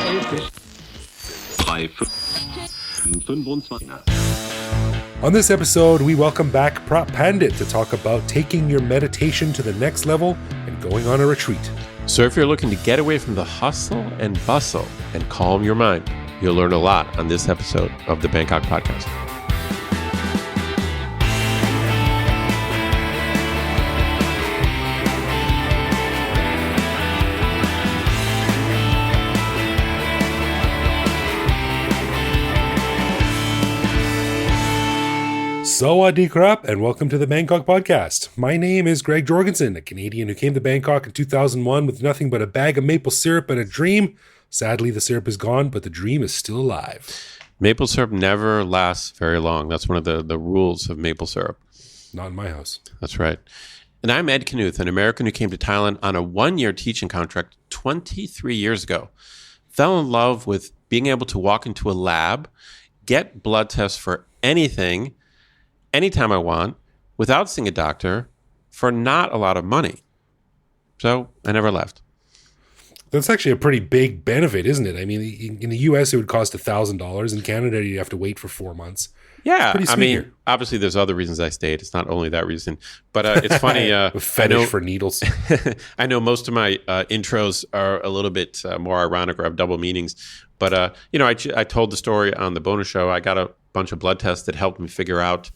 On this episode, we welcome back Phra Pandit to talk about taking your meditation to the next level and going on a retreat. So if you're looking to get away from the hustle and bustle and calm your mind, you'll learn a lot on this episode of the Bangkok Podcast. Sawadee krap, and welcome to the Bangkok Podcast. My name is Greg Jorgensen, a Canadian who came to Bangkok in 2001 with nothing but a bag of maple syrup and a dream. Sadly, the syrup is gone, but the dream is still alive. Maple syrup never lasts very long. That's one of the rules of maple syrup. Not in my house. That's right. And I'm Ed Knuth, an American who came to Thailand on a one-year teaching contract 23 years ago. Fell in love with being able to walk into a lab, get blood tests for anything, anytime I want, without seeing a doctor, for not a lot of money. So I never left. That's actually a pretty big benefit, isn't it? I mean, in the U.S., it would cost $1,000. In Canada, you'd have to wait for 4 months. Yeah, I mean, obviously there's other reasons I stayed. It's not only that reason. But it's funny. Fetish for needles. I know most of my intros are a little bit more ironic or have double meanings. But, I told the story on the bonus show. I got a bunch of blood tests that helped me figure out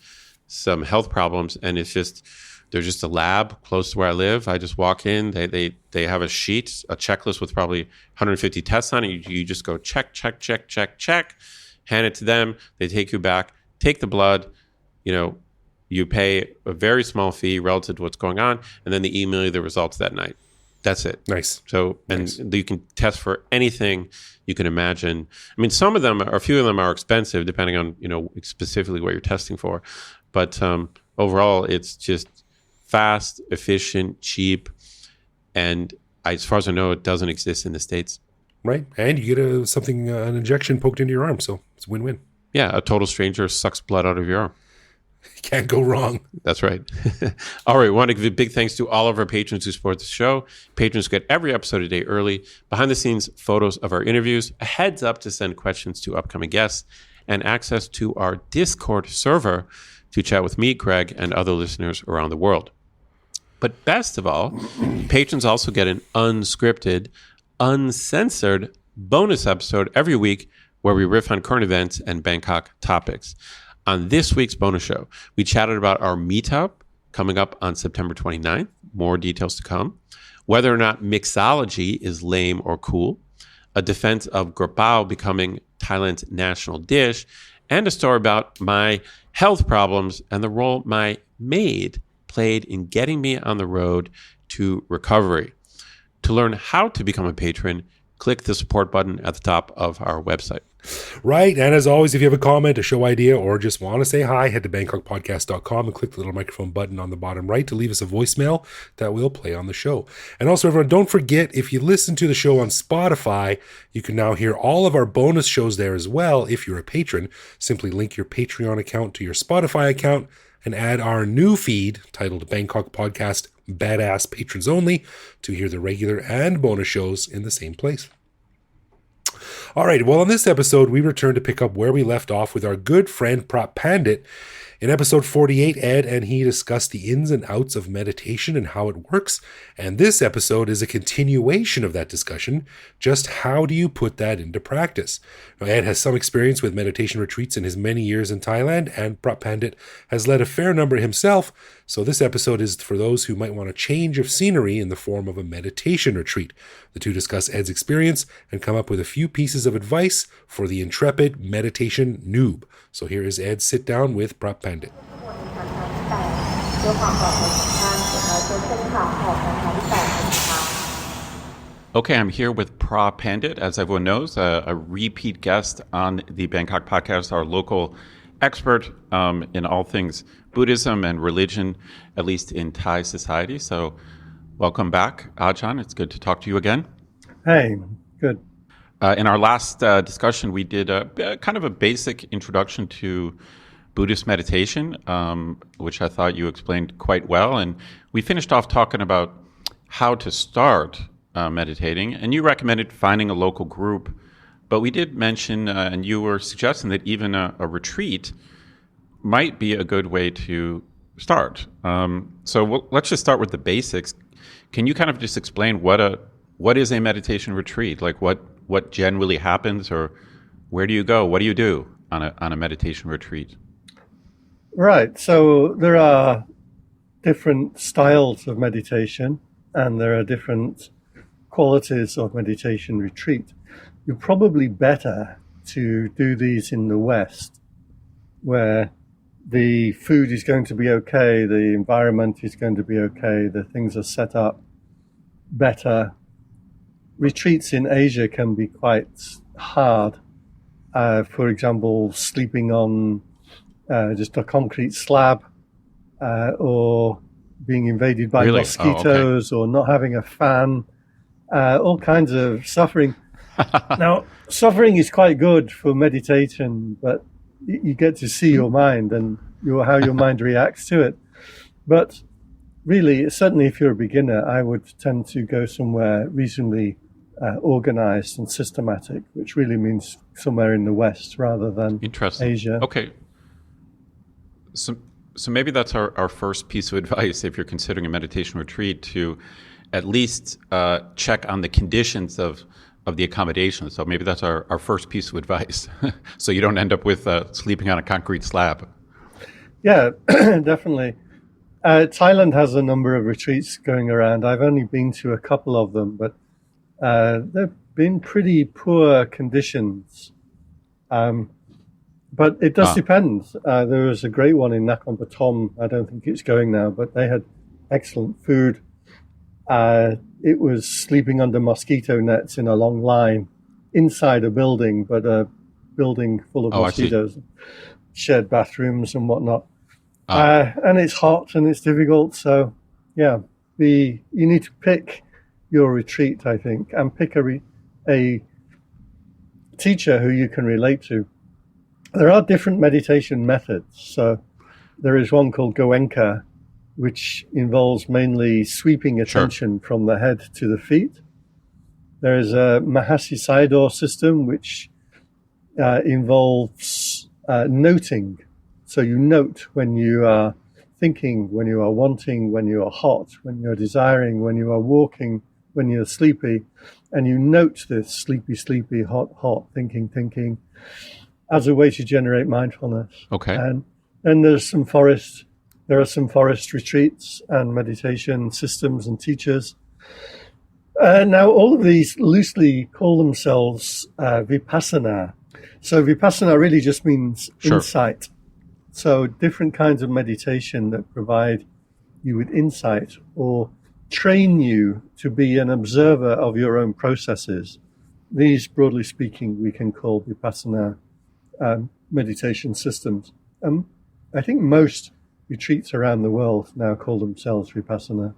some health problems. And it's just, there's just a lab close to where I live. I just walk in. They have a sheet, a checklist with probably 150 tests on it. You just go check, hand it to them. They take you back, take the blood. You pay a very small fee relative to what's going on, and then they email you the results that night. That's it. Nice. So, you can test for anything you can imagine. I mean, some of them, or a few of them are expensive depending on, specifically what you're testing for. But overall, it's just fast, efficient, cheap, and as far as I know, it doesn't exist in the States. Right, and you get an injection poked into your arm, so it's a win-win. Yeah, a total stranger sucks blood out of your arm. Can't go wrong. That's right. All right, we want to give a big thanks to all of our patrons who support the show. Patrons get every episode a day early, behind-the-scenes photos of our interviews, a heads up to send questions to upcoming guests, and access to our Discord server to chat with me, Greg, and other listeners around the world. But best of all, patrons also get an unscripted, uncensored bonus episode every week where we riff on current events and Bangkok topics. On this week's bonus show, we chatted about our meetup coming up on September 29th. More details to come. Whether or not mixology is lame or cool. A defense of grapao becoming Thailand's national dish. And a story about my health problems and the role my maid played in getting me on the road to recovery. To learn how to become a patron, click the support button at the top of our website. Right, and as always, if you have a comment, a show idea, or just want to say hi, head to BangkokPodcast.com and click the little microphone button on the bottom right to leave us a voicemail that we'll play on the show. And also, everyone, don't forget, if you listen to the show on Spotify, you can now hear all of our bonus shows there as well if you're a patron. Simply link your Patreon account to your Spotify account and add our new feed titled Bangkok Podcast Badass Patrons Only to hear the regular and bonus shows in the same place. All right, well, on this episode, we return to pick up where we left off with our good friend Phra Pandit. In episode 48, Ed and he discussed the ins and outs of meditation and how it works. And this episode is a continuation of that discussion. Just how do you put that into practice? Now, Ed has some experience with meditation retreats in his many years in Thailand, and Phra Pandit has led a fair number himself. So this episode is for those who might want a change of scenery in the form of a meditation retreat. The two discuss Ed's experience and come up with a few pieces of advice for the intrepid meditation noob. So here is Ed's sit down with Phra Pandit. Okay, I'm here with Phra Pandit, as everyone knows, a repeat guest on the Bangkok Podcast, our local expert in all things Buddhism and religion, at least in Thai society. So welcome back, Ajahn. It's good to talk to you again. Hey, good. In our last discussion, we did a kind of a basic introduction to Buddhist meditation, which I thought you explained quite well. And we finished off talking about how to start meditating. And you recommended finding a local group But we did mention, and you were suggesting that even a retreat might be a good way to start. Let's just start with the basics. Can you kind of just explain what is a meditation retreat? Like what generally happens, or where do you go? What do you do on a meditation retreat? Right. So there are different styles of meditation, and there are different qualities of meditation retreat. You're probably better to do these in the West, where the food is going to be okay, the environment is going to be okay, the things are set up better. Retreats in Asia can be quite hard. For example, sleeping on just a concrete slab, or being invaded by mosquitoes, or not having a fan, all kinds of suffering. Now, suffering is quite good for meditation, but you get to see your mind and how your mind reacts to it. But really, certainly if you're a beginner, I would tend to go somewhere reasonably organized and systematic, which really means somewhere in the West rather than Asia. Okay. So maybe that's our first piece of advice if you're considering a meditation retreat, to at least check on the conditions of the accommodation. So maybe that's our first piece of advice. So you don't end up with sleeping on a concrete slab. Yeah, definitely. Thailand has a number of retreats going around. I've only been to a couple of them, but they've been pretty poor conditions. But it does depend. There was a great one in Nakhon Pathom. I don't think it's going now, but they had excellent food. It was sleeping under mosquito nets in a long line inside a building, but a building full of mosquitoes, shared bathrooms and whatnot. And it's hot and it's difficult. So, yeah, you need to pick your retreat, I think, and pick a teacher who you can relate to. There are different meditation methods. So there is one called Goenka, which involves mainly sweeping attention from the head to the feet. There is a Mahasi Sayadaw system, which involves noting. So you note when you are thinking, when you are wanting, when you are hot, when you're desiring, when you are walking, when you're sleepy, and you note this sleepy, hot, thinking, as a way to generate mindfulness. Okay. And then there are some forest retreats and meditation systems and teachers. Now, all of these loosely call themselves vipassana. So vipassana really just means insight. So different kinds of meditation that provide you with insight or train you to be an observer of your own processes. These, broadly speaking, we can call vipassana meditation systems. I think most retreats around the world now call themselves vipassana.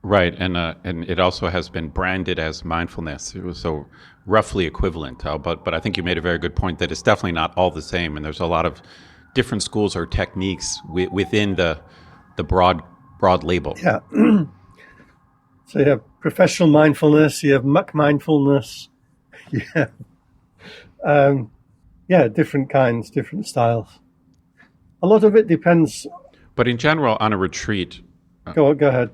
Right, and it also has been branded as mindfulness, so roughly equivalent. But I think you made a very good point that it's definitely not all the same, and there's a lot of different schools or techniques within the broad label. Yeah. So you have professional mindfulness, you have muck mindfulness, different kinds, different styles. A lot of it depends. But in general, on a retreat... Go ahead.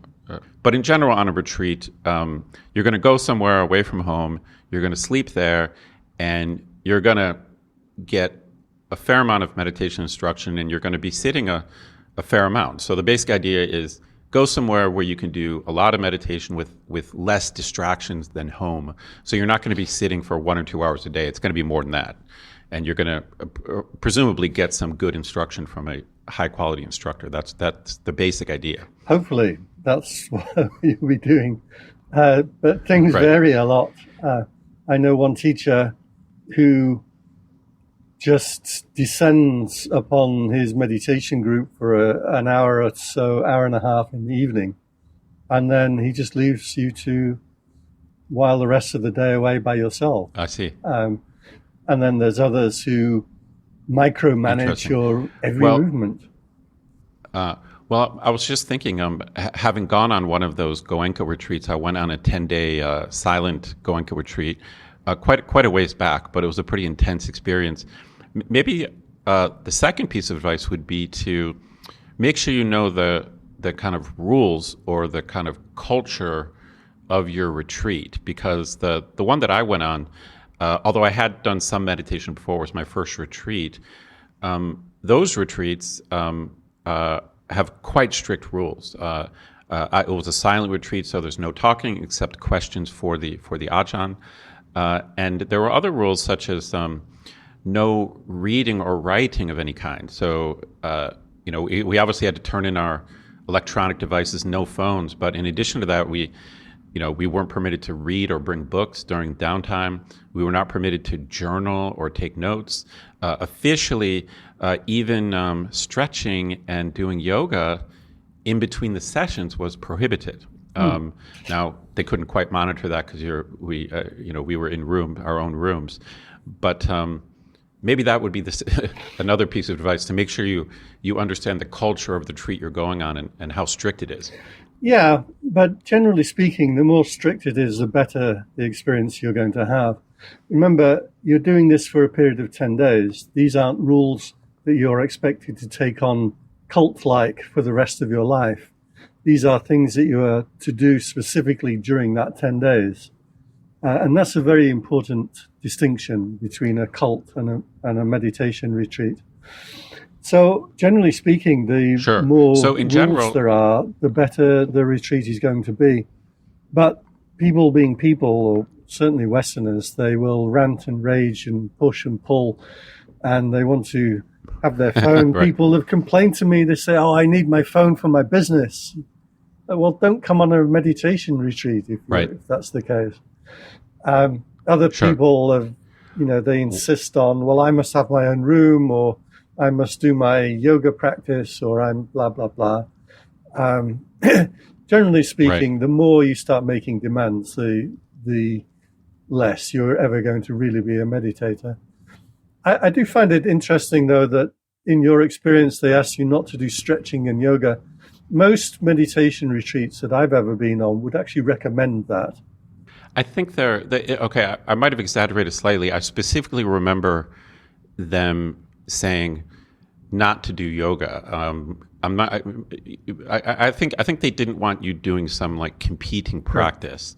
But in general, on a retreat, you're going to go somewhere away from home, you're going to sleep there, and you're going to get a fair amount of meditation instruction, and you're going to be sitting a fair amount. So the basic idea is go somewhere where you can do a lot of meditation with less distractions than home. So you're not going to be sitting for 1 or 2 hours a day. It's going to be more than that. And you're going to presumably get some good instruction from a high-quality instructor. That's the basic idea. Hopefully, that's what you'll be doing. But things vary a lot. I know one teacher who just descends upon his meditation group for an hour or so, hour and a half in the evening, and then he just leaves you to while the rest of the day away by yourself. I see. And then there's others who micromanage your every movement. Well, Well, I was just thinking, having gone on one of those Goenka retreats, I went on a 10-day silent Goenka retreat quite a ways back, but it was a pretty intense experience. Maybe the second piece of advice would be to make sure you know the kind of rules or the kind of culture of your retreat, because the one that I went on, although I had done some meditation before, was my first retreat. Those retreats have quite strict rules. It was a silent retreat, so there's no talking except questions for the ajahn. And there were other rules such as no reading or writing of any kind. So we obviously had to turn in our electronic devices, no phones. But in addition to that, we weren't permitted to read or bring books during downtime. We were not permitted to journal or take notes. Officially, even stretching and doing yoga in between the sessions was prohibited. Now they couldn't quite monitor that because we were in our own rooms, but maybe that would be another piece of advice, to make sure you understand the culture of the retreat you're going on and how strict it is. Yeah, but generally speaking, the more strict it is, the better the experience you're going to have. Remember, you're doing this for a period of 10 days. These aren't rules that you're expected to take on cult-like for the rest of your life. These are things that you are to do specifically during that 10 days. And that's a very important distinction between a cult and a meditation retreat. So generally speaking, the more rules there are, the better the retreat is going to be. But people being people, or certainly Westerners, they will rant and rage and push and pull, and they want to have their phone. Right. People have complained to me, they say, "Oh, I need my phone for my business." Well, don't come on a meditation retreat if that's the case. Other people have, they insist on, well, I must have my own room, or I must do my yoga practice, or I'm blah, blah, blah. Generally speaking, the more you start making demands, the less you're ever going to really be a meditator. I do find it interesting, though, that in your experience, they ask you not to do stretching and yoga. Most meditation retreats that I've ever been on would actually recommend that. I think I might have exaggerated slightly. I specifically remember them saying not to do yoga. I think they didn't want you doing some like competing practice.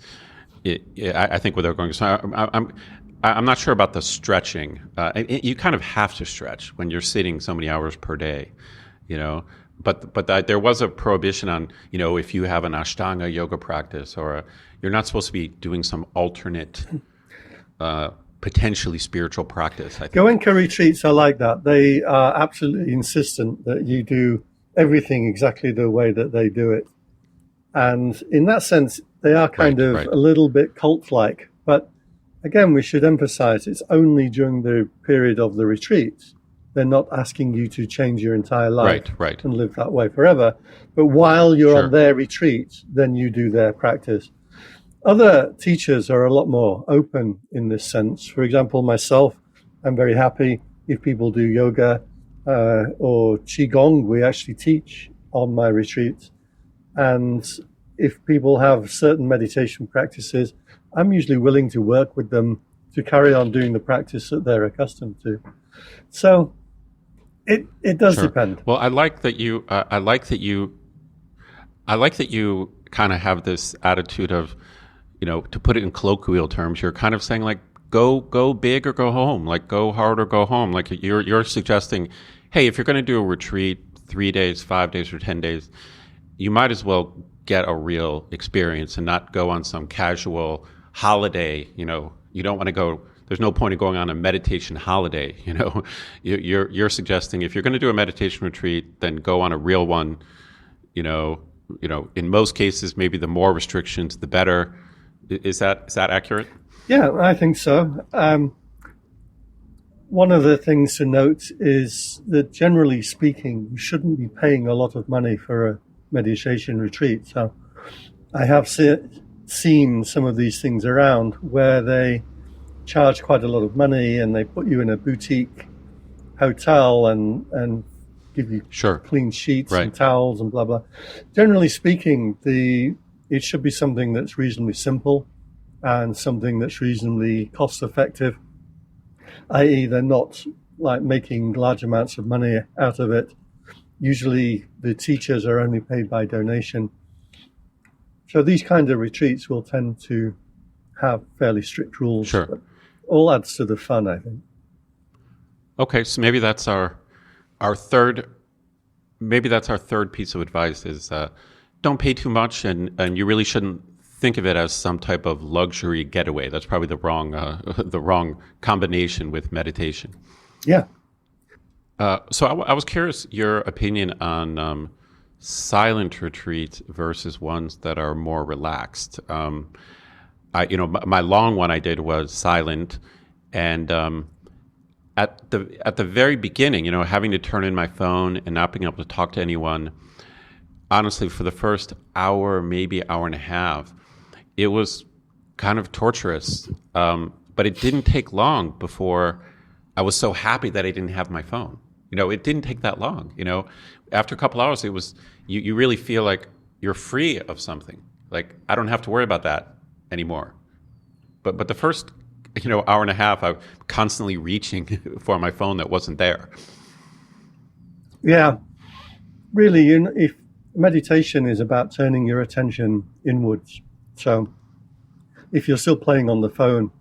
I think where they're going. So I'm not sure about the stretching. You kind of have to stretch when you're sitting so many hours per day, But there was a prohibition on, if you have an Ashtanga yoga practice, or you're not supposed to be doing some alternate, potentially spiritual practice. I think. Goenka retreats are like that. They are absolutely insistent that you do everything exactly the way that they do it. And in that sense, they are kind of a little bit cult-like. But again, we should emphasize it's only during the period of the retreat. They're not asking you to change your entire life and live that way forever. But while you're on their retreat, then you do their practice. Other teachers are a lot more open in this sense. For example, myself, I'm very happy if people do yoga or Qigong. We actually teach on my retreats. And if people have certain meditation practices, I'm usually willing to work with them to carry on doing the practice that they're accustomed to. So it does depend. Well, I like that you kind of have this attitude of, to put it in colloquial terms, you're kind of saying like, go big or go home, like go hard or go home. Like you're suggesting, hey, if you're going to do a retreat 3 days, 5 days, or 10 days, you might as well get a real experience and not go on some casual holiday. You don't want to go. There's no point in going on a meditation holiday. You're suggesting if you're going to do a meditation retreat, then go on a real one. In most cases, maybe the more restrictions, the better. Is that accurate? Yeah, I think so. One of the things to note is that generally speaking, you shouldn't be paying a lot of money for a meditation retreat. So I have seen some of these things around where they charge quite a lot of money and they put you in a boutique hotel and give you Sure. clean sheets Right. and towels and blah, blah. Generally speaking, it should be something that's reasonably simple and something that's reasonably cost effective, i.e. they're not like making large amounts of money out of it. Usually the teachers are only paid by donation. So these kind of retreats will tend to have fairly strict rules. Sure. But all adds to the fun, I think. Okay, so maybe that's our third piece of advice is don't pay too much, and you really shouldn't think of it as some type of luxury getaway. That's probably the wrong the wrong combination with meditation. Yeah. So I was curious your opinion on silent retreats versus ones that are more relaxed. My long one I did was silent, and at the very beginning, having to turn in my phone and not being able to talk to anyone. Honestly, for the first hour, maybe hour and a half, it was kind of torturous. But it didn't take long before I was so happy that I didn't have my phone. It didn't take that long. After a couple hours, it was you really feel like you're free of something. Like I don't have to worry about that anymore. But the first hour and a half, I'm constantly reaching for my phone that wasn't there. Yeah. Really, if meditation is about turning your attention inwards. So if you're still playing on the phone,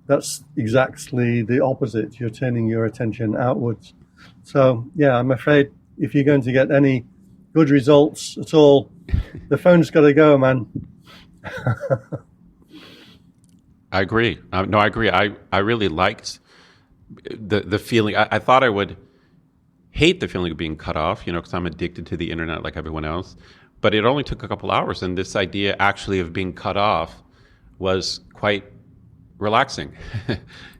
that's exactly the opposite. You're turning your attention outwards. So, yeah, I'm afraid if you're going to get any good results at all, the phone's got to go, man. I agree. No, I agree. I really liked the feeling. I thought I would hate the feeling of being cut off, because I'm addicted to the internet like everyone else. But it only took a couple hours, and this idea actually of being cut off was quite relaxing.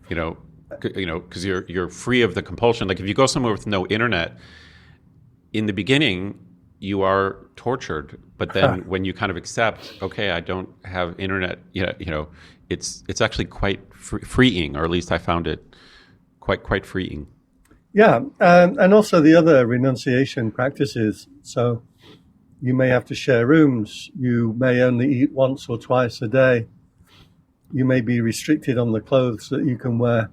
Because you're free of the compulsion. Like if you go somewhere with no internet, in the beginning you are tortured, but then when you kind of accept, okay, I don't have internet, it's actually quite freeing, or at least I found it quite freeing. Yeah, and also the other renunciation practices. So you may have to share rooms. You may only eat once or twice a day. You may be restricted on the clothes that you can wear,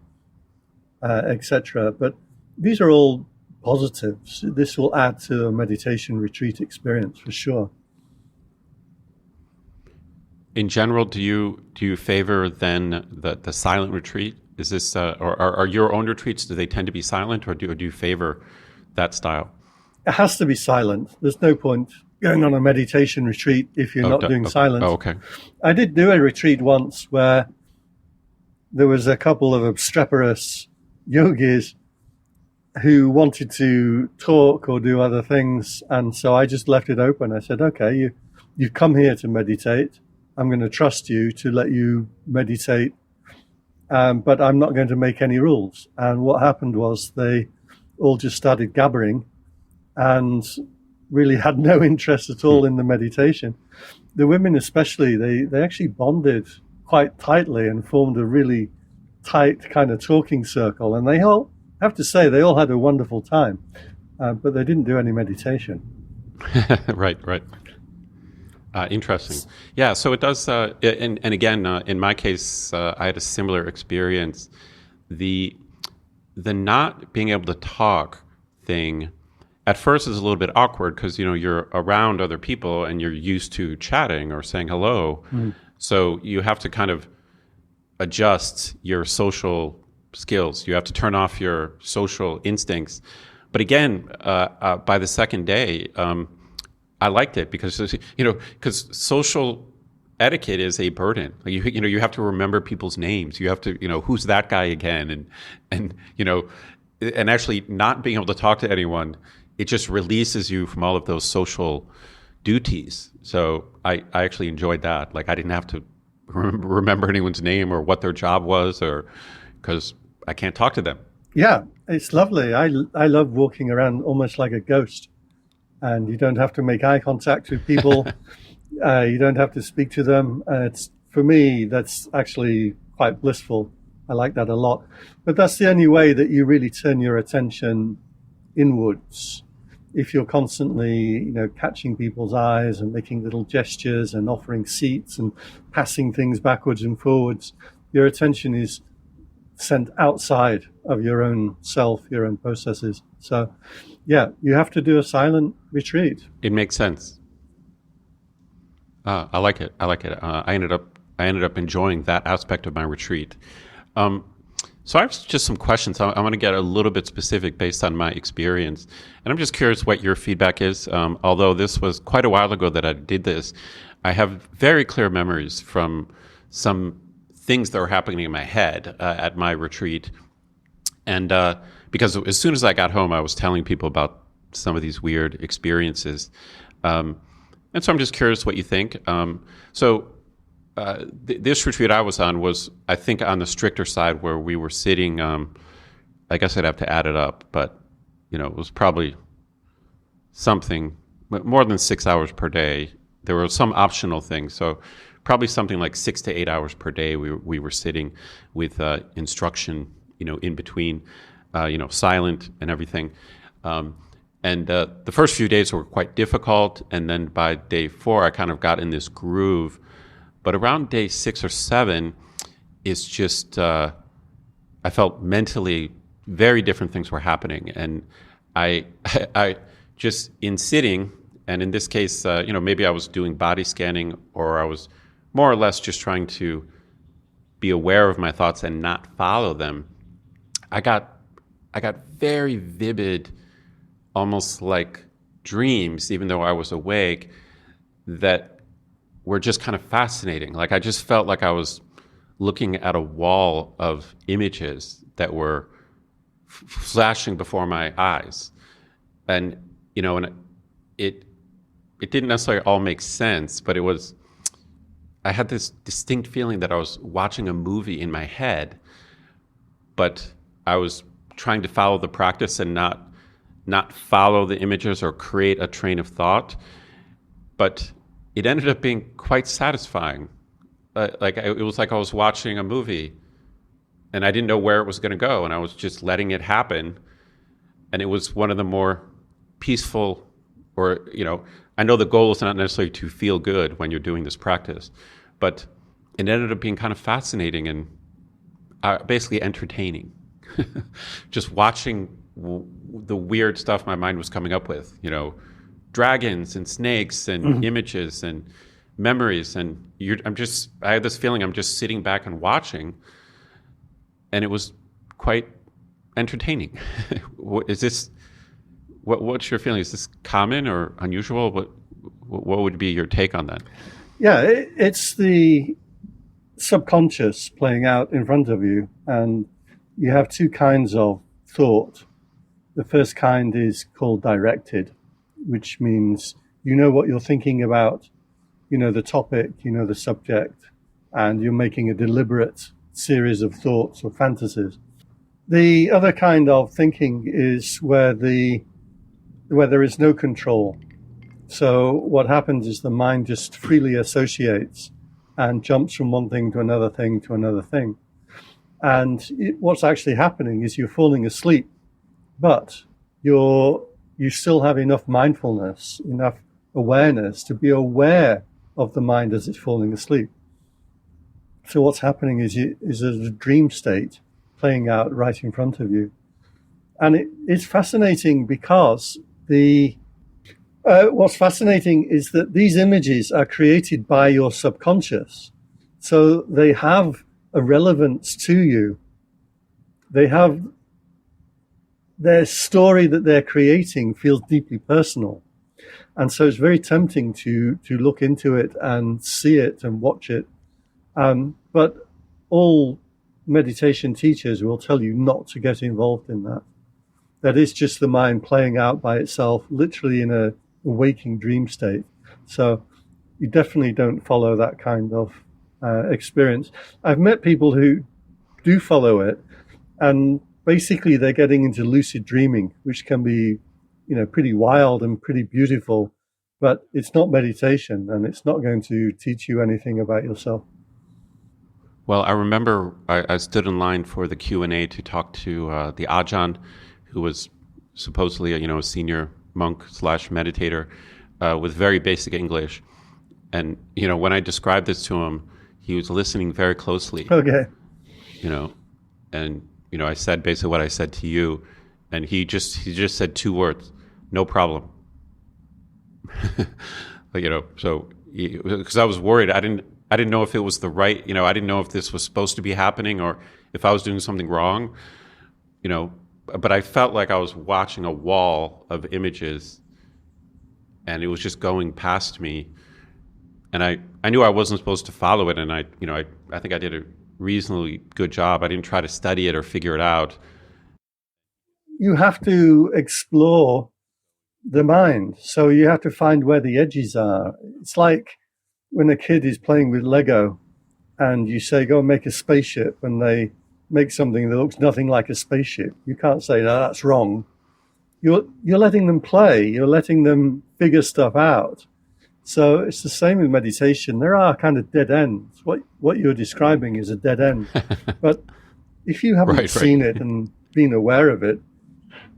etc. But these are all positives. This will add to a meditation retreat experience for sure. In general, do you favor then the silent retreat? Is this or are your own retreats, do they tend to be silent, or do you favor that style? It has to be silent. There's no point going on a meditation retreat if you're not doing silence. Oh, okay. I did do a retreat once where there was a couple of obstreperous yogis who wanted to talk or do other things, and so I just left it open. I said, okay, you've come here to meditate. I'm going to trust you to let you meditate, but I'm not going to make any rules. And what happened was they all just started gabbering and really had no interest at all in the meditation. The women especially, they actually bonded quite tightly and formed a really tight kind of talking circle. And they all, I have to say, they all had a wonderful time, but they didn't do any meditation. Right. Interesting. Yeah, so it does, and again, in my case, I had a similar experience. The not being able to talk thing at first is a little bit awkward because, you're around other people and you're used to chatting or saying hello. So you have to kind of adjust your social skills. You have to turn off your social instincts. But again, by the second day, I liked it because social etiquette is a burden. Like you have to remember people's names. You have to who's that guy again, and actually not being able to talk to anyone, it just releases you from all of those social duties. So I actually enjoyed that. Like I didn't have to remember anyone's name or what their job was, or because I can't talk to them. Yeah, it's lovely. I love walking around almost like a ghost. And you don't have to make eye contact with people. You don't have to speak to them. For me, that's actually quite blissful. I like that a lot. But that's the only way that you really turn your attention inwards. if you're constantly, catching people's eyes and making little gestures and offering seats and passing things backwards and forwards, your attention is sent outside of your own self, your own processes. So, yeah, you have to do a silent retreat. It makes sense. I like it. I ended up enjoying that aspect of my retreat. So I have just some questions. I want to get a little bit specific based on my experience. And I'm just curious what your feedback is. Although this was quite a while ago that I did this, I have very clear memories from some things that were happening in my head at my retreat. And because as soon as I got home, I was telling people about some of these weird experiences. And so I'm just curious what you think. This retreat I was on was, I think, on the stricter side, where we were sitting, I guess I'd have to add it up, but it was probably something more than 6 hours per day. There were some optional things, so probably something like 6 to 8 hours per day we were sitting with instruction, in between, silent and everything. And the first few days were quite difficult, and then by day 4, I kind of got in this groove. But around day 6 or 7, it's just, I felt mentally very different things were happening. And I just, in sitting, and in this case, maybe I was doing body scanning, or I was more or less just trying to be aware of my thoughts and not follow them. I got very vivid, almost like dreams, even though I was awake, that were just kind of fascinating. Like, I just felt like I was looking at a wall of images that were flashing before my eyes. And, and it didn't necessarily all make sense, but I had this distinct feeling that I was watching a movie in my head, but I was trying to follow the practice and not follow the images or create a train of thought. But it ended up being quite satisfying. It was like I was watching a movie, and I didn't know where it was going to go, and I was just letting it happen. And it was one of the more peaceful, or, I know the goal is not necessarily to feel good when you're doing this practice, but it ended up being kind of fascinating and basically entertaining. Just watching the weird stuff my mind was coming up with, dragons and snakes and images and memories. And I had this feeling I'm just sitting back and watching, and it was quite entertaining. What's your feeling? Is this common or unusual? What would be your take on that? Yeah, it's the subconscious playing out in front of you, and you have two kinds of thought. The first kind is called directed, which means you know what you're thinking about, the topic, the subject, and you're making a deliberate series of thoughts or fantasies. The other kind of thinking is where there is no control. So what happens is the mind just freely associates and jumps from one thing to another thing to another thing. And what's actually happening is you're falling asleep, but you still have enough mindfulness, enough awareness to be aware of the mind as it's falling asleep. So what's happening is a dream state playing out right in front of you. And it's fascinating because what's fascinating is that these images are created by your subconscious. So they have a relevance to you. They have their story that they're creating feels deeply personal. And so it's very tempting to look into it and see it and watch it. But all meditation teachers will tell you not to get involved in that. That is just the mind playing out by itself, literally in a waking dream state. So you definitely don't follow that kind of experience. I've met people who do follow it, and basically they're getting into lucid dreaming, which can be, pretty wild and pretty beautiful, but it's not meditation, and it's not going to teach you anything about yourself. Well, I remember I stood in line for the Q&A to talk to the Ajahn, who was supposedly a senior monk slash meditator with very basic English. And, when I described this to him, he was listening very closely, Okay. And, I said basically what I said to you. And he just said 2 words, no problem. So because I was worried, I didn't know if it was the right, I didn't know if this was supposed to be happening or if I was doing something wrong, but I felt like I was watching a wall of images and it was just going past me. And I knew I wasn't supposed to follow it. And I think I did a reasonably good job. I didn't try to study it or figure it out. You have to explore the mind. So you have to find where the edges are. It's like when a kid is playing with Lego and you say, go and make a spaceship, and they make something that looks nothing like a spaceship. You can't say, no, that's wrong. You're letting them play. You're letting them figure stuff out. So it's the same with meditation. There are kind of dead ends. What you're describing is a dead end. But if you haven't seen it and been aware of it,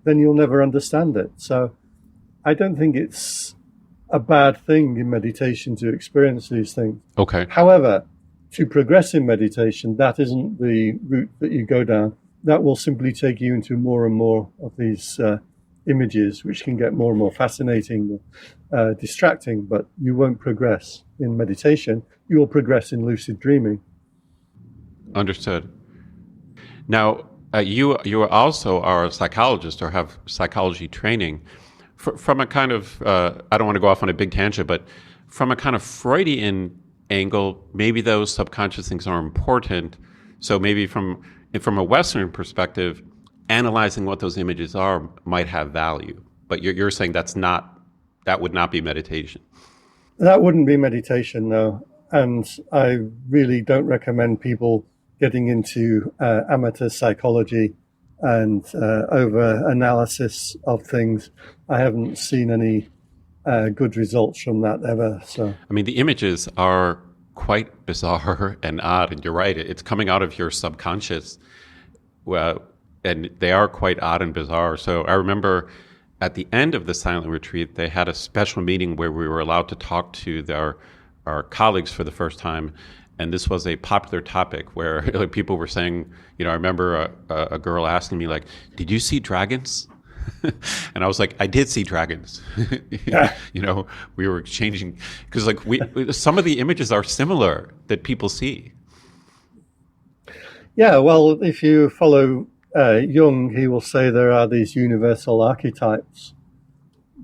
then you'll never understand it. So I don't think it's a bad thing in meditation to experience these things. Okay. However, to progress in meditation, that isn't the route that you go down. That will simply take you into more and more of these images, which can get more and more fascinating, distracting, but you won't progress in meditation. You will progress in lucid dreaming. Understood. Now, you also are a psychologist or have psychology training. From a kind of, I don't want to go off on a big tangent, but from a kind of Freudian angle, maybe those subconscious things are important. So maybe from a Western perspective, analyzing what those images are might have value. But you're saying that would not be meditation. That wouldn't be meditation, no. And I really don't recommend people getting into amateur psychology and over-analysis of things. I haven't seen any good results from that ever. So, I mean, the images are quite bizarre and odd, and you're right, it's coming out of your subconscious, and they are quite odd and bizarre. So I remember at the end of the silent retreat, they had a special meeting where we were allowed to talk to our colleagues for the first time. And this was a popular topic where people were saying, I remember a girl asking me, like, did you see dragons? And I was like, I did see dragons. We were exchanging, because some of the images are similar that people see. Yeah, well, if you follow Jung, he will say there are these universal archetypes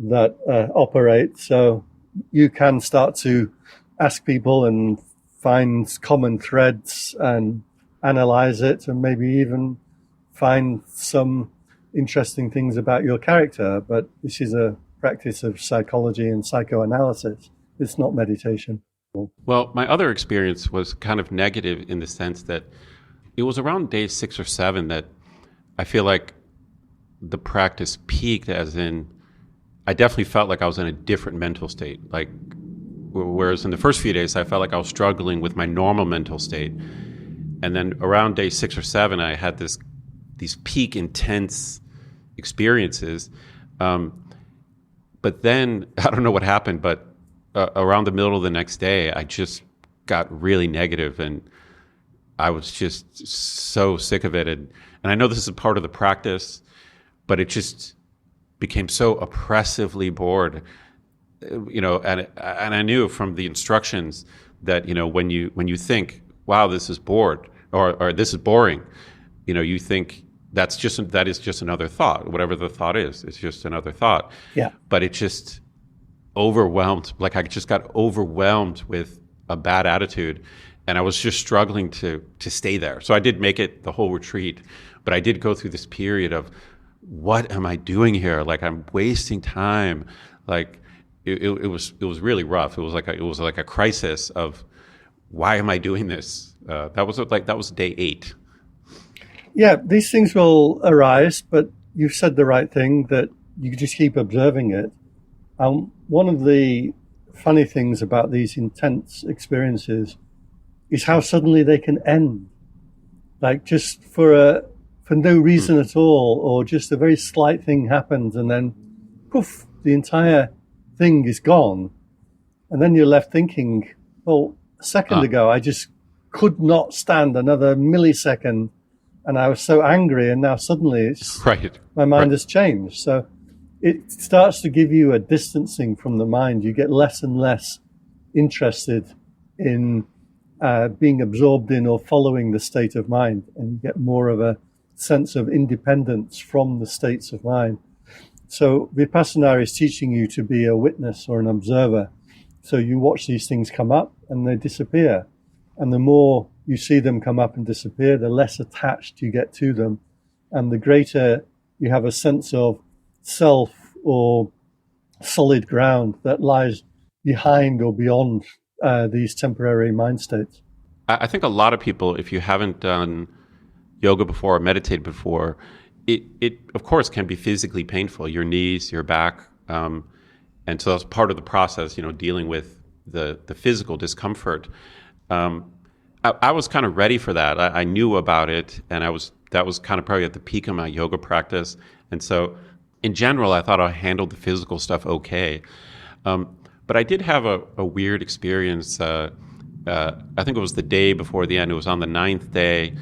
that operate. So you can start to ask people and find common threads and analyze it, and maybe even find some interesting things about your character. But this is a practice of psychology and psychoanalysis. It's not meditation. Well, my other experience was kind of negative in the sense that it was around day 6 or 7 that I feel like the practice peaked, as in I definitely felt like I was in a different mental state. Like, whereas in the first few days, I felt like I was struggling with my normal mental state. And then around day 6 or 7, I had these peak intense experiences. But then, I don't know what happened, but around the middle of the next day, I just got really negative, and I was just so sick of it. And I know this is a part of the practice, but it just became so oppressively bored. And I knew from the instructions that, when you think, wow, this is bored, or this is boring, you think that is just another thought. Whatever the thought is, it's just another thought. Yeah. But it just overwhelmed. Like, I just got overwhelmed with a bad attitude, and I was just struggling to stay there. So I did make it the whole retreat, but I did go through this period of, what am I doing here? Like, I'm wasting time. Like, it was really rough. It was like a crisis of, why am I doing this? That was day 8. Yeah, these things will arise, but you've said the right thing, that you just keep observing it. One of the funny things about these intense experiences is how suddenly they can end. Like, just for no reason at all, or just a very slight thing happens, and then poof, the entire thing is gone. And then you're left thinking, well, a second ago, I just could not stand another millisecond. And I was so angry. And now suddenly my mind has changed. So it starts to give you a distancing from the mind. You get less and less interested in being absorbed in or following the state of mind. And you get more of a sense of independence from the states of mind. So Vipassana is teaching you to be a witness or an observer. So you watch these things come up and they disappear. And the more you see them come up and disappear, the less attached you get to them. And the greater you have a sense of self or solid ground that lies behind or beyond these temporary mind states. I think a lot of people, if you haven't done yoga before or meditated before, it of course can be physically painful, your knees, your back. And so that's part of the process, dealing with the physical discomfort. I was kind of ready for that. I knew about it, and that was kind of probably at the peak of my yoga practice. And so in general, I thought I handled the physical stuff okay. But I did have a weird experience. I think it was the day before the end. It was on the 9th day.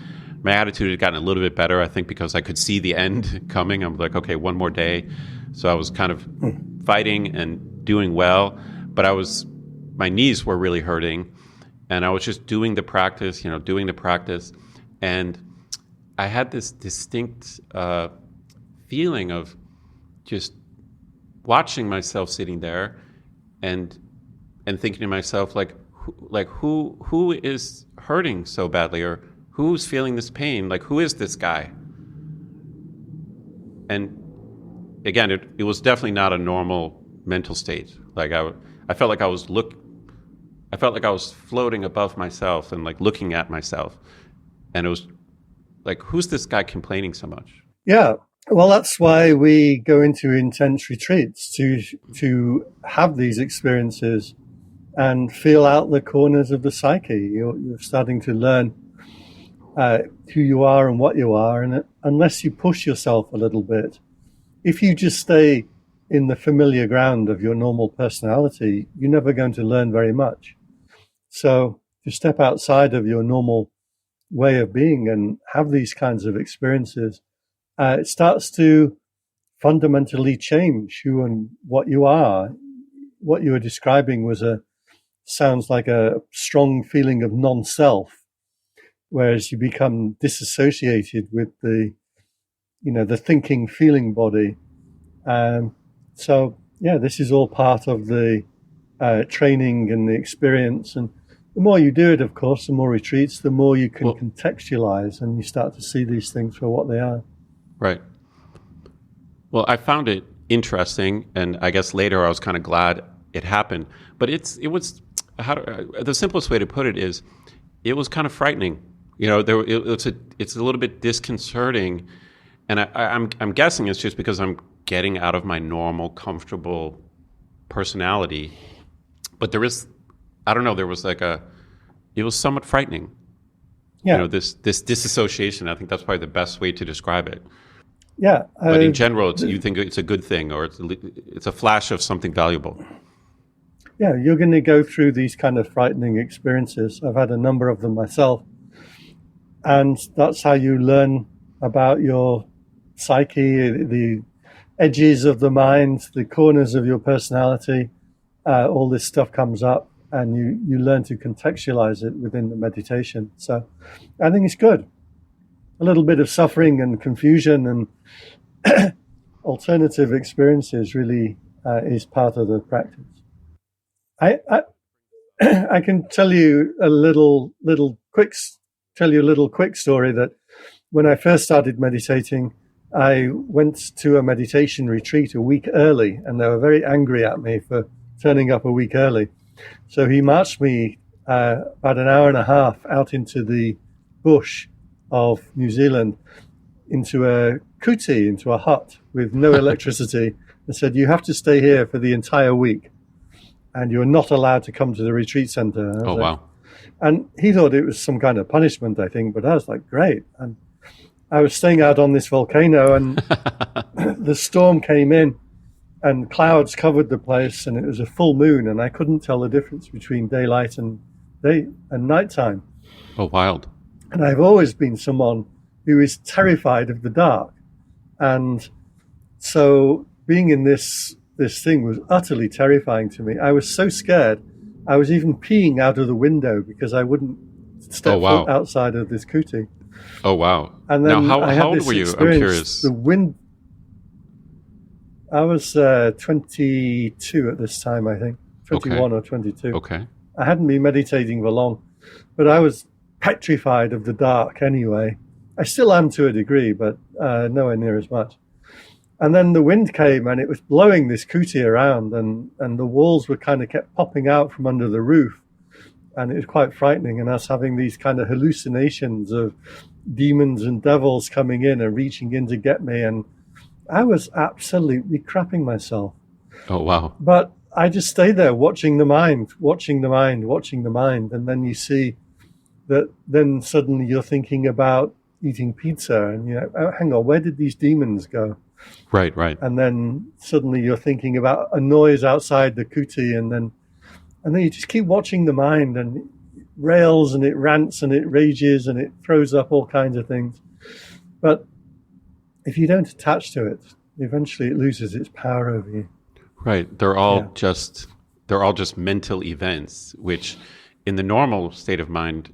My attitude had gotten a little bit better, I think, because I could see the end coming. I'm like, okay, one more day. So I was kind of fighting and doing well, but my knees were really hurting, and I was just doing the practice, and I had this distinct feeling of just watching myself sitting there, and thinking to myself, who is hurting so badly, or who's feeling this pain? Like, who is this guy? And again, it was definitely not a normal mental state. Like I felt like I was floating above myself and like looking at myself, and it was like, who's this guy complaining so much? Yeah, well, that's why we go into intense retreats to have these experiences and feel out the corners of the psyche. You're starting to learn who you are and what you are, and unless you push yourself a little bit, if you just stay in the familiar ground of your normal personality, you're never going to learn very much. So to step outside of your normal way of being and have these kinds of experiences, it starts to fundamentally change who and what you are. What you were describing sounds like a strong feeling of non-self, whereas you become disassociated with the thinking, feeling body. So, yeah, this is all part of the training and the experience. And the more you do it, of course, the more retreats, the more you can contextualize, and you start to see these things for what they are. Right. Well, I found it interesting, and I guess later I was kind of glad it happened. But the simplest way to put it is, it was kind of frightening. It's a little bit disconcerting. And I'm guessing it's just because I'm getting out of my normal, comfortable personality. But there was it was somewhat frightening. Yeah. This disassociation, I think that's probably the best way to describe it. Yeah. But in general, you think it's a good thing, or it's a flash of something valuable. Yeah, you're going to go through these kind of frightening experiences. I've had a number of them myself. And that's how you learn about your psyche, the edges of the mind, the corners of your personality. All this stuff comes up, and you learn to contextualize it within the meditation. So I think it's good. A little bit of suffering and confusion and alternative experiences really is part of the practice. I can tell you a little quick story that when I first started meditating, I went to a meditation retreat a week early, and they were very angry at me for turning up a week early. So he marched me about an hour and a half out into the bush of New Zealand, into a kuti, into a hut with no electricity, and said, "You have to stay here for the entire week, and you're not allowed to come to the retreat center." Oh, wow. And he thought it was some kind of punishment, I think, but I was like, great. And I was staying out on this volcano, and the storm came in, and clouds covered the place, and it was a full moon, and I couldn't tell the difference between daylight and nighttime. Oh, wild. And I've always been someone who is terrified of the dark. And so being in this thing was utterly terrifying to me. I was so scared. I was even peeing out of the window because I wouldn't step foot outside of this kuti. Oh, wow. And then now, I how had old this were you? I'm experience, curious. The wind. I was 22 at this time, I think. 21 or 22. Okay. I hadn't been meditating for long, but I was petrified of the dark anyway. I still am to a degree, but nowhere near as much. And then the wind came and it was blowing this kuti around, and the walls were kind of kept popping out from under the roof. And it was quite frightening, and us having these kind of hallucinations of demons and devils coming in and reaching in to get me. And I was absolutely crapping myself. Oh, wow. But I just stayed there watching the mind. And then you see that then suddenly you're thinking about eating pizza, and oh, hang on, where did these demons go? Right. And then suddenly you're thinking about a noise outside the kuti, and then you just keep watching the mind, and it rails and it rants and it rages and it throws up all kinds of things. But if you don't attach to it, eventually it loses its power over you. Right. They're all just mental events, which in the normal state of mind,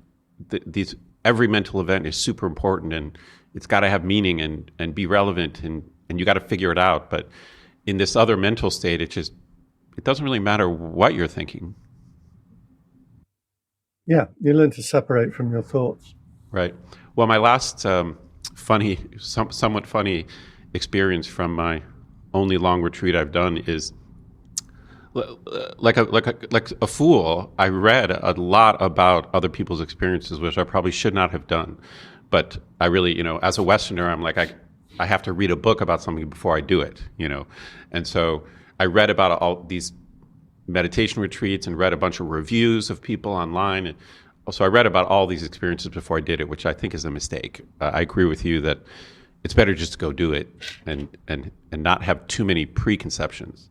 every mental event is super important, and it's got to have meaning and be relevant, and you got to figure it out. But in this other mental state, it doesn't really matter what you're thinking. Yeah, you learn to separate from your thoughts. Right. Well, my last somewhat funny experience from my only long retreat I've done is like a fool. I read a lot about other people's experiences, which I probably should not have done. But I really, as a Westerner, I'm like, I have to read a book about something before I do it, And so I read about all these meditation retreats and read a bunch of reviews of people online. And so I read about all these experiences before I did it, which I think is a mistake. I agree with you that it's better just to go do it and not have too many preconceptions.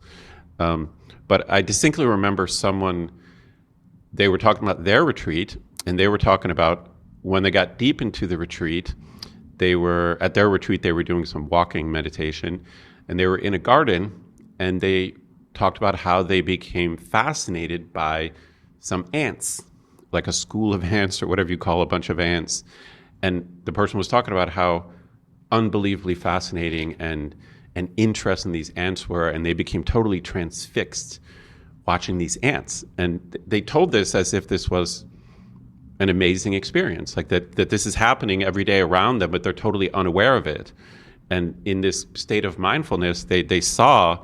But I distinctly remember they were talking about their retreat, and they were talking about when they got deep into the retreat, they were doing some walking meditation, and they were in a garden, and they talked about how they became fascinated by some ants, like a school of ants or whatever you call a bunch of ants. And the person was talking about how unbelievably fascinating and interesting these ants were, and they became totally transfixed watching these ants. And they told this as if this was an amazing experience, like that this is happening every day around them, but they're totally unaware of it. And in this state of mindfulness, they saw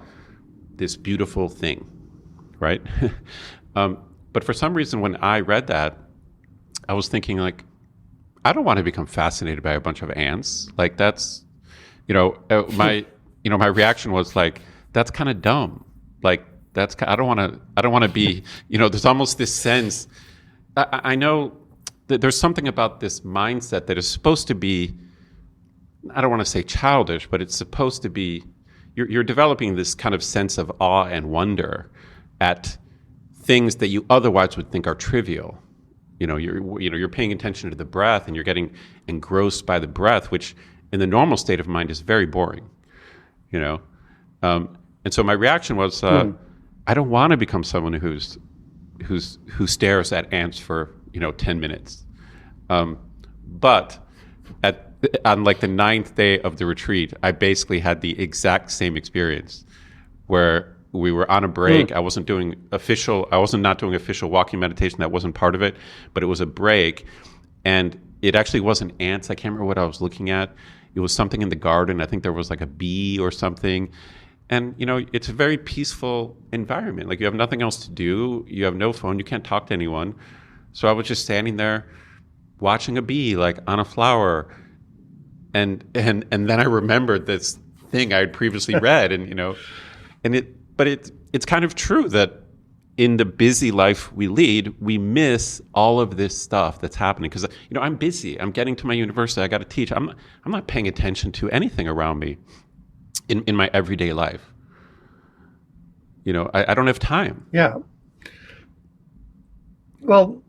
this beautiful thing, right? But for some reason, when I read that, I was thinking, like, I don't want to become fascinated by a bunch of ants. Like, that's, my reaction was like, that's kind of dumb. Like, I don't want to be, there's almost this sense. I know that there's something about this mindset that is supposed to be, I don't want to say childish, but it's supposed to be, you're developing this kind of sense of awe and wonder at things that you otherwise would think are trivial. You're paying attention to the breath, and you're getting engrossed by the breath, which in the normal state of mind is very boring. And so my reaction was, I don't want to become someone who stares at ants for 10 minutes. But on like the 9th day of the retreat, I basically had the exact same experience, where we were on a break. I wasn't not doing official walking meditation. That wasn't part of it, but it was a break. And it actually wasn't ants. I can't remember what I was looking at. It was something in the garden. I think there was like a bee or something. And, it's a very peaceful environment. Like, you have nothing else to do. You have no phone. You can't talk to anyone. So I was just standing there watching a bee, like on a flower. And then I remembered this thing I had previously read, but it's kind of true that in the busy life we lead, we miss all of this stuff that's happening. Because I'm busy. I'm getting to my university. I got to teach. I'm not paying attention to anything around me in my everyday life. I don't have time. Yeah. Well,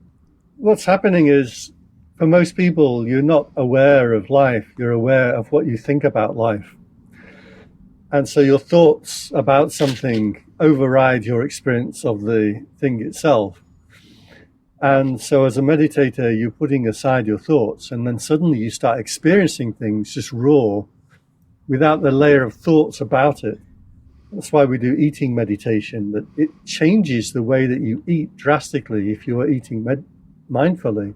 what's happening is, for most people, you're not aware of life. You're aware of what you think about life. And so your thoughts about something override your experience of the thing itself. And so as a meditator, you're putting aside your thoughts, and then suddenly you start experiencing things just raw without the layer of thoughts about it. That's why we do eating meditation, that it changes the way that you eat drastically if you are eating mindfully.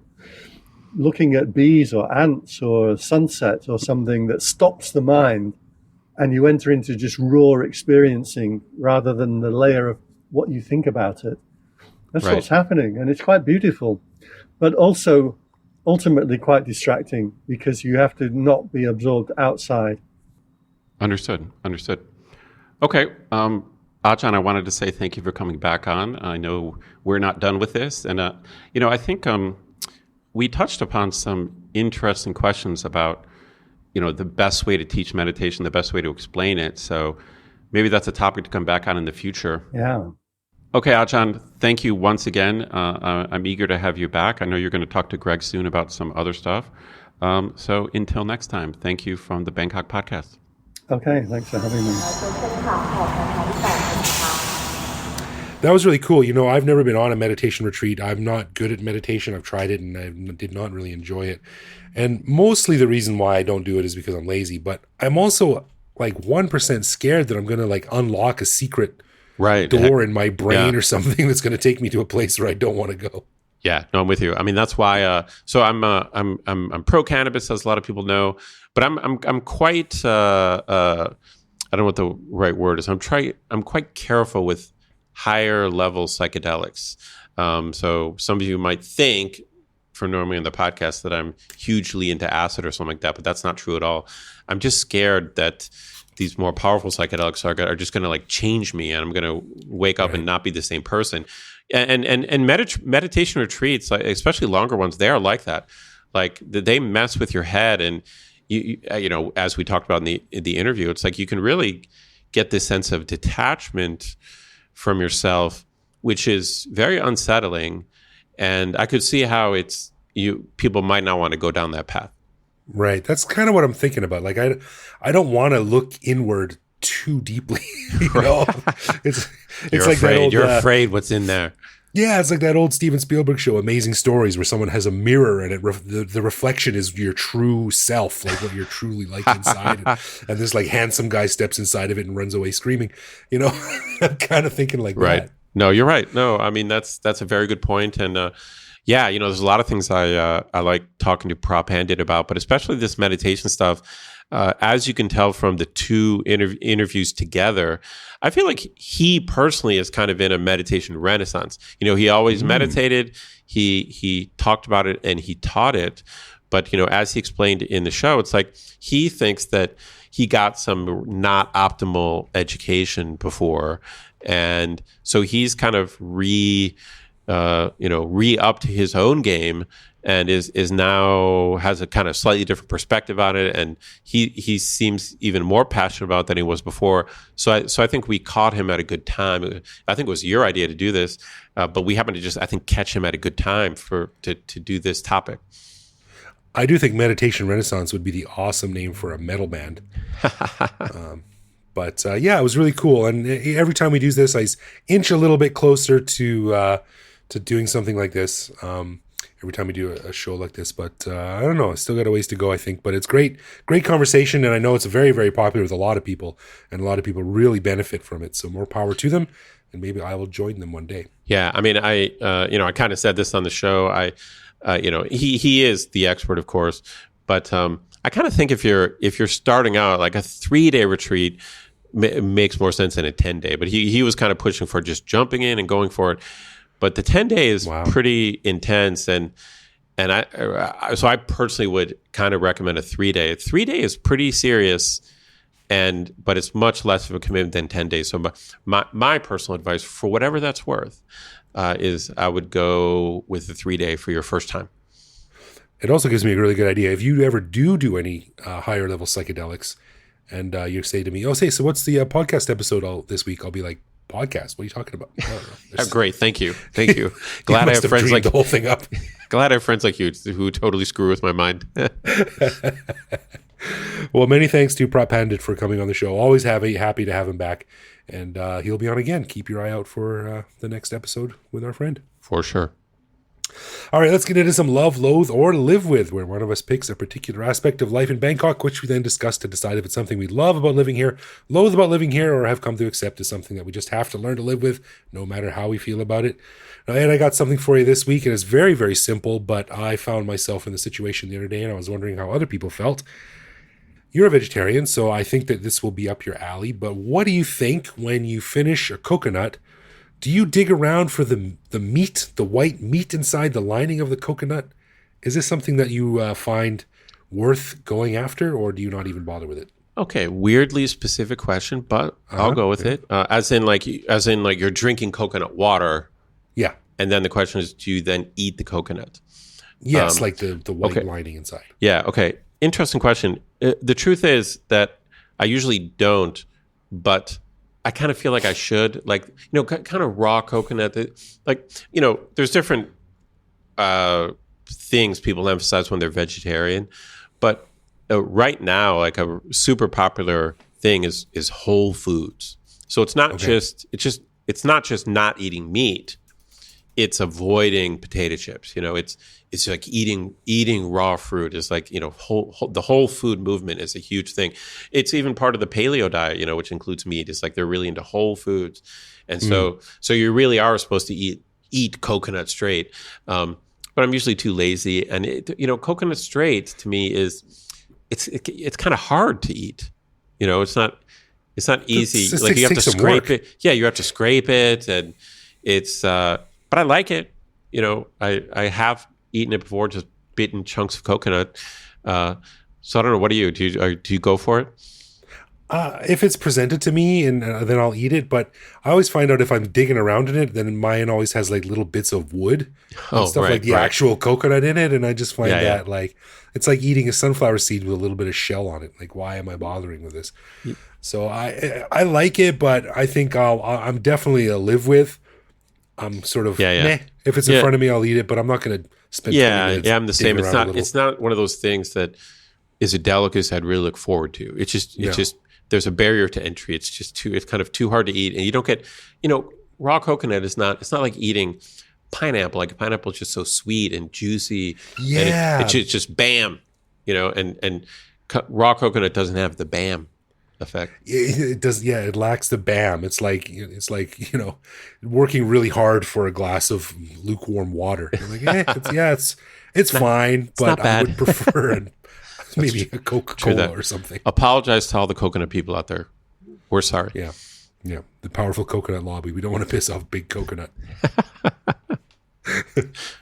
Looking at bees or ants or a sunset or something that stops the mind, and you enter into just raw experiencing rather than the layer of what you think about it. That's Right. what's happening, and it's quite beautiful, but also ultimately quite distracting because you have to not be absorbed outside. Understood. Okay. Ajahn, I wanted to say thank you for coming back on. I know we're not done with this. And, I think we touched upon some interesting questions about, the best way to teach meditation, the best way to explain it. So maybe that's a topic to come back on in the future. Yeah. Okay, Ajahn, thank you once again. I'm eager to have you back. I know you're going to talk to Greg soon about some other stuff. So until next time, thank you from the Bangkok Podcast. Okay, thanks for having me. That was really cool. I've never been on a meditation retreat. I'm not good at meditation. I've tried it and I did not really enjoy it. And mostly the reason why I don't do it is because I'm lazy. But I'm also like 1% scared that I'm going to like unlock a secret door in my brain or something that's going to take me to a place where I don't want to go. Yeah, no, I'm with you. I mean, that's why. So I'm pro cannabis, as a lot of people know, but I'm quite. I don't know what the right word is. I'm quite careful with higher level psychedelics. So some of you might think, for normally on the podcast, that I'm hugely into acid or something like that, but that's not true at all. I'm just scared that these more powerful psychedelics are just going to like change me, and I'm going to wake up and not be the same person. And meditation retreats, like, especially longer ones, they are like that. Like they mess with your head, and you as we talked about in the interview, it's like you can really get this sense of detachment from yourself, which is very unsettling. And I could see how people might not want to go down that path. Right. That's kind of what I'm thinking about. Like, I don't want to look inward too deeply. It's like that old, you're afraid what's in there. Yeah, it's like that old Steven Spielberg show, Amazing Stories, where someone has a mirror and the reflection is your true self, like what you're truly like inside. and this like handsome guy steps inside of it and runs away screaming. I'm kind of thinking like that. No, you're right. No, I mean that's a very good point. And there's a lot of things I like talking to Phra Pandit about, but especially this meditation stuff. As you can tell from the two interviews together, I feel like he personally is kind of in a meditation renaissance. He always meditated, he talked about it, and he taught it. But, as he explained in the show, it's like he thinks that he got some not optimal education before. And so he's kind of re-upped his own game, and is now has a kind of slightly different perspective on it, and he seems even more passionate about it than he was before. So I think we caught him at a good time. I think it was your idea to do this, but we happened to just catch him at a good time to do this topic. I do think Meditation Renaissance would be the awesome name for a metal band. But it was really cool, and every time we do this, I inch a little bit closer to doing something like this. Every time we do a show like this, but I don't know. I still got a ways to go, I think. But it's great conversation, and I know it's very, very popular with a lot of people, and a lot of people really benefit from it. So more power to them, and maybe I will join them one day. Yeah, I mean, I kind of said this on the show. He is the expert, of course, but I kind of think if you're starting out, like a 3-day retreat makes more sense than a 10-day. But he was kind of pushing for just jumping in and going for it. But the 10-day is pretty intense, and so I personally would kind of recommend a 3-day. A 3-day is pretty serious, but it's much less of a commitment than 10 days. So my personal advice, for whatever that's worth, is I would go with the 3-day for your first time. It also gives me a really good idea. If you ever do any higher level psychedelics, and you say to me, so what's the podcast episode this week? I'll be like, podcast. What are you talking about? I don't know. Great. Thank you. Glad I have friends like the whole thing up. Glad I have friends like you who totally screw with my mind. Well, many thanks to Phra Pandit for coming on the show. Always happy to have him back. And he'll be on again. Keep your eye out for the next episode with our friend. For sure. All right, let's get into some love, loathe, or live with, where one of us picks a particular aspect of life in Bangkok, which we then discuss to decide if it's something we love about living here, loathe about living here, or have come to accept as something that we just have to learn to live with, no matter how we feel about it. Now, Ed, I got something for you this week, and it's very, very simple, but I found myself in the situation the other day, and I was wondering how other people felt. You're a vegetarian, so I think that this will be up your alley, but what do you think when you finish a coconut? Do you dig around for the meat, the white meat inside the lining of the coconut? Is this something that you find worth going after, or do you not even bother with it? Okay, weirdly specific question, but I'll go with it. As in like you're drinking coconut water. Yeah. And then the question is, do you then eat the coconut? Yes, like the white lining inside. Yeah, okay. Interesting question. The truth is that I usually don't, but I kind of feel like I should. Like, kind of raw coconut. There's different things people emphasize when they're vegetarian, but right now, like a super popular thing is whole foods. So it's not it's not just not eating meat. It's avoiding potato chips. It's like eating raw fruit is like, the whole food movement is a huge thing. It's even part of the paleo diet, which includes meat. It's like they're really into whole foods. And so you really are supposed to eat coconut straight. But I'm usually too lazy. And coconut straight to me it's kind of hard to eat. It's not easy. Like you have to scrape it. Yeah, you have to scrape it, and it's but I like it. I have eaten it before, just bitten chunks of coconut. So I don't know. What do you do? Do you go for it? If it's presented to me, and then I'll eat it. But I always find out if I'm digging around in it, then mine always has like little bits of wood and stuff like the actual coconut in it. And I just find that like it's like eating a sunflower seed with a little bit of shell on it. Like, why am I bothering with this? Yeah. So I like it, but I think I'm definitely a live with. I'm sort of meh. If it's in front of me, I'll eat it, but I'm not going to spend 20 minutes. I'm the same. It's not one of those things that is a delicacy I'd really look forward to. It's just there's a barrier to entry. It's kind of too hard to eat, and you don't get raw coconut is not. It's not like eating pineapple. Like pineapple is just so sweet and juicy. Yeah, and it's just bam, and raw coconut doesn't have the bam effect. It does. Yeah, it lacks the bam. It's like working really hard for a glass of lukewarm water. You're like, it's fine, but I would prefer maybe a Coca-Cola or something. Apologize to all the coconut people out there. We're sorry. Yeah. The powerful coconut lobby. We don't want to piss off big coconut.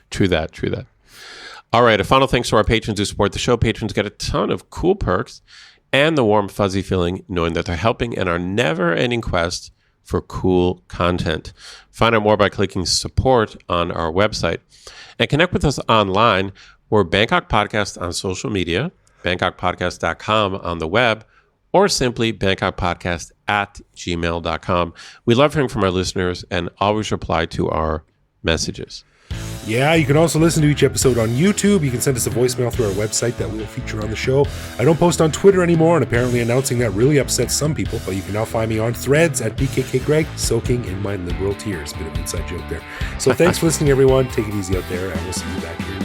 True that. All right. A final thanks to our patrons who support the show. Patrons get a ton of cool perks and the warm, fuzzy feeling knowing that they're helping in our never-ending quest for cool content. Find out more by clicking support on our website. And connect with us online. We're Bangkok Podcast on social media, bangkokpodcast.com on the web, or simply bangkokpodcast@gmail.com. We love hearing from our listeners and always reply to our messages. Yeah, you can also listen to each episode on YouTube. You can send us a voicemail through our website that we'll feature on the show. I don't post on Twitter anymore, and apparently announcing that really upsets some people, but you can now find me on Threads at BKKGreg, soaking in my liberal tears. Bit of an inside joke there. So thanks for listening, everyone. Take it easy out there, and we'll see you back here